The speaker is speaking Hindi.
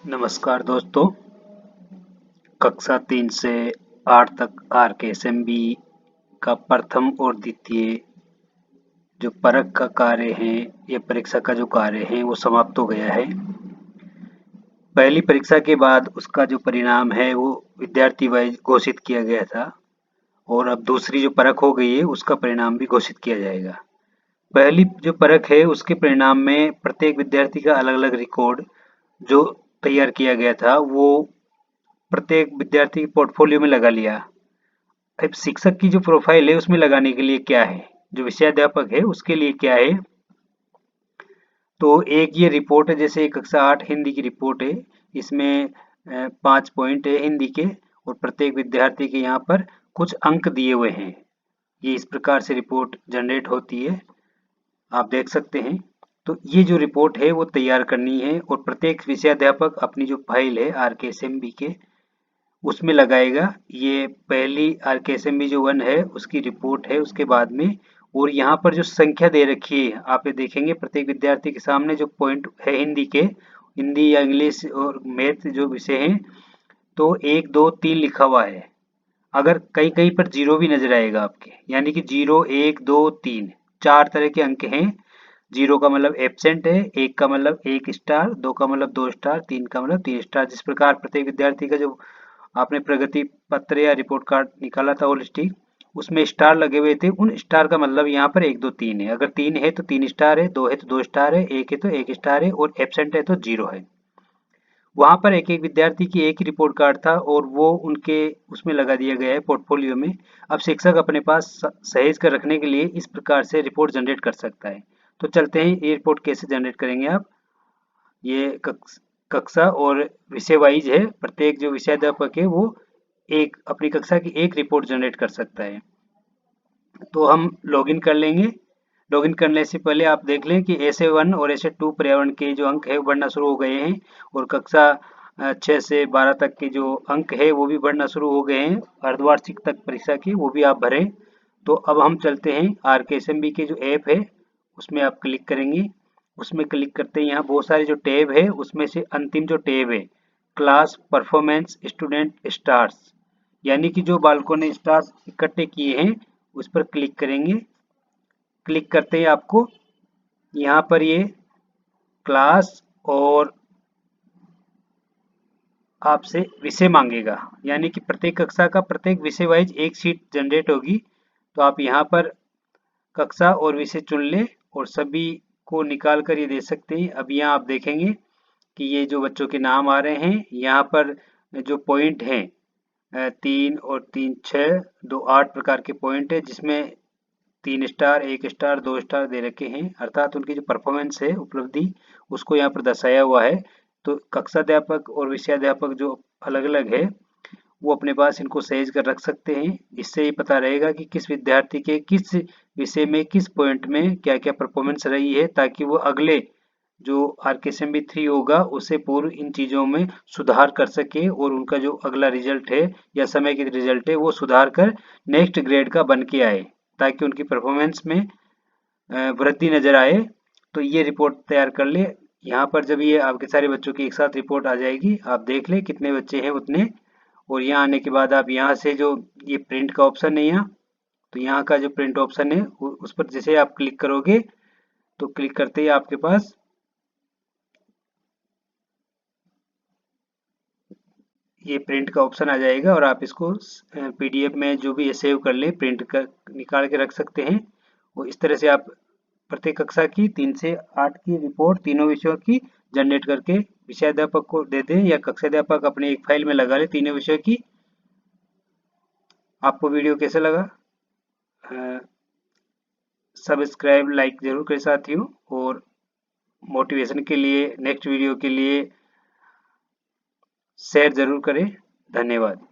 नमस्कार दोस्तों, कक्षा 3 से 8 तक आरकेएसएमबी का प्रथम और द्वितीय जो परख का कार्य है या परीक्षा का जो कार्य है वो समाप्त हो गया है। पहली परीक्षा के बाद उसका जो परिणाम है वो विद्यार्थी वाइज घोषित किया गया था और अब दूसरी जो परख हो गई है उसका परिणाम भी घोषित किया जाएगा। पहली जो परख है उसके परिणाम में प्रत्येक विद्यार्थी का अलग-अलग रिकॉर्ड जो तैयार किया गया था वो प्रत्येक विद्यार्थी के पोर्टफोलियो में लगा लिया। अब शिक्षक की जो प्रोफाइल है उसमें लगाने के लिए क्या है, जो विषयाध्यापक है उसके लिए क्या है, तो एक ये रिपोर्ट है, जैसे कक्षा 8 हिंदी की रिपोर्ट है। इसमें 5 पॉइंट है हिंदी के और प्रत्येक विद्यार्थी के यहाँ पर कुछ अंक दिए हुए हैं। ये इस प्रकार से रिपोर्ट जनरेट होती है, आप देख सकते हैं। तो ये जो रिपोर्ट है वो तैयार करनी है और प्रत्येक विषयाध्यापक अपनी जो फाइल है आरकेएसएमबी के उसमें लगाएगा। ये पहली आरकेएसएमबी जो 1 है उसकी रिपोर्ट है उसके बाद में, और यहाँ पर जो संख्या दे रखी है आप ये देखेंगे प्रत्येक विद्यार्थी के सामने जो पॉइंट है हिंदी के, हिंदी या इंग्लिश और मैथ जो विषय हैं, तो 1 2 3 लिखा हुआ है। अगर कहीं कहीं पर 0 भी नजर आएगा आपके, यानी कि 0 1 2 3 4 तरह के अंक हैं। 0 का मतलब एब्सेंट है, 1 का मतलब 1 स्टार, 2 का मतलब 2 स्टार, 3 का मतलब 3 स्टार। जिस प्रकार प्रत्येक विद्यार्थी का जो आपने प्रगति पत्र या रिपोर्ट कार्ड निकाला था होलिस्टिक, उसमें स्टार लगे हुए थे, उन स्टार का मतलब यहाँ पर 1 2 3 है। अगर 3 है तो 3 स्टार है, 2 है तो 2 स्टार है, 1 है तो 1 स्टार है और एब्सेंट है तो 0 है। वहाँ पर एक एक विद्यार्थी की एक ही रिपोर्ट कार्ड था और वो उनके उसमें लगा दिया गया है पोर्टफोलियो में। अब शिक्षक अपने पास सहेज कर रखने के लिए इस प्रकार से रिपोर्ट जनरेट कर सकता है। तो चलते हैं ये रिपोर्ट कैसे जनरेट करेंगे आप। ये कक्षा और विषय वाइज है, प्रत्येक जो विषयाध्यापक है वो एक अपनी कक्षा की एक रिपोर्ट जनरेट कर सकता है। तो हम लॉगिन कर लेंगे। लॉगिन करने से पहले आप देख लें कि ऐसे 1 और ऐसे 2 पर्यावरण के जो अंक है वो बढ़ना शुरू हो गए हैं और कक्षा 6 से 12 तक के जो अंक है वो भी बढ़ना शुरू हो गए हैं। अर्धवार्षिक तक परीक्षा की वो भी आप भरें। तो अब हम चलते हैं आरकेएसएमबी के जो ऐप है उसमें आप क्लिक करेंगे। उसमें क्लिक करते ही यहाँ बहुत सारे जो टैब है उसमें से अंतिम जो टैब है क्लास परफॉर्मेंस स्टूडेंट स्टार्स, यानी कि जो बालकों ने स्टार्स इकट्ठे किए हैं उस पर क्लिक करेंगे। क्लिक करते ही आपको यहाँ पर ये क्लास और आपसे विषय मांगेगा, यानी कि प्रत्येक कक्षा का प्रत्येक विषय वाइज एक शीट जनरेट होगी। तो आप यहाँ पर कक्षा और विषय चुन लें और सभी को निकाल कर ये दे सकते हैं। अब यहाँ आप देखेंगे कि ये जो बच्चों के नाम आ रहे हैं, यहाँ पर जो पॉइंट हैं 3 और 3 6 2 8 प्रकार के पॉइंट है, जिसमें 3 स्टार 1 स्टार 2 स्टार दे रखे हैं, अर्थात उनकी जो परफॉर्मेंस है उपलब्धि उसको यहाँ पर दर्शाया हुआ है। तो कक्षाध्यापक और विषयाध्यापक जो अलग अलग है वो अपने पास इनको सहेज कर रख सकते हैं। इससे ये पता रहेगा कि किस विद्यार्थी के किस विषय में किस पॉइंट में क्या क्या परफॉर्मेंस रही है, ताकि वो अगले जो आरकेएसएमबी 3 होगा उससे पूर्व इन चीज़ों में सुधार कर सके और उनका जो अगला रिजल्ट है या समय की रिजल्ट है वो सुधार कर नेक्स्ट ग्रेड का बन के आए, ताकि उनकी परफॉर्मेंस में वृद्धि नजर आए। तो ये रिपोर्ट तैयार कर ले। यहाँ पर जब ये आपके सारे बच्चों की एक साथ रिपोर्ट आ जाएगी, आप देख लें कितने बच्चे हैं उतने, और यहाँ आने के बाद आप यहाँ से जो ये प्रिंट का ऑप्शन है यहाँ, तो यहाँ का जो प्रिंट ऑप्शन है उस पर जैसे आप क्लिक करोगे तो क्लिक करते ही आपके पास ये प्रिंट का ऑप्शन आ जाएगा और आप इसको पीडीएफ में जो भी सेव कर लें, प्रिंट कर निकाल के रख सकते हैं। और इस तरह से आप प्रत्येक कक्षा की 3 से 8 की रिपोर्ट तीनों विषयों की जनरेट करके विषयाध्यापक को दे दें या कक्षाध्यापक अपने एक फाइल में लगा ले तीनों विषयों की। आपको वीडियो कैसा लगा? सब्सक्राइब लाइक जरूर करें साथियों, और मोटिवेशन के लिए नेक्स्ट वीडियो के लिए शेयर जरूर करें। धन्यवाद।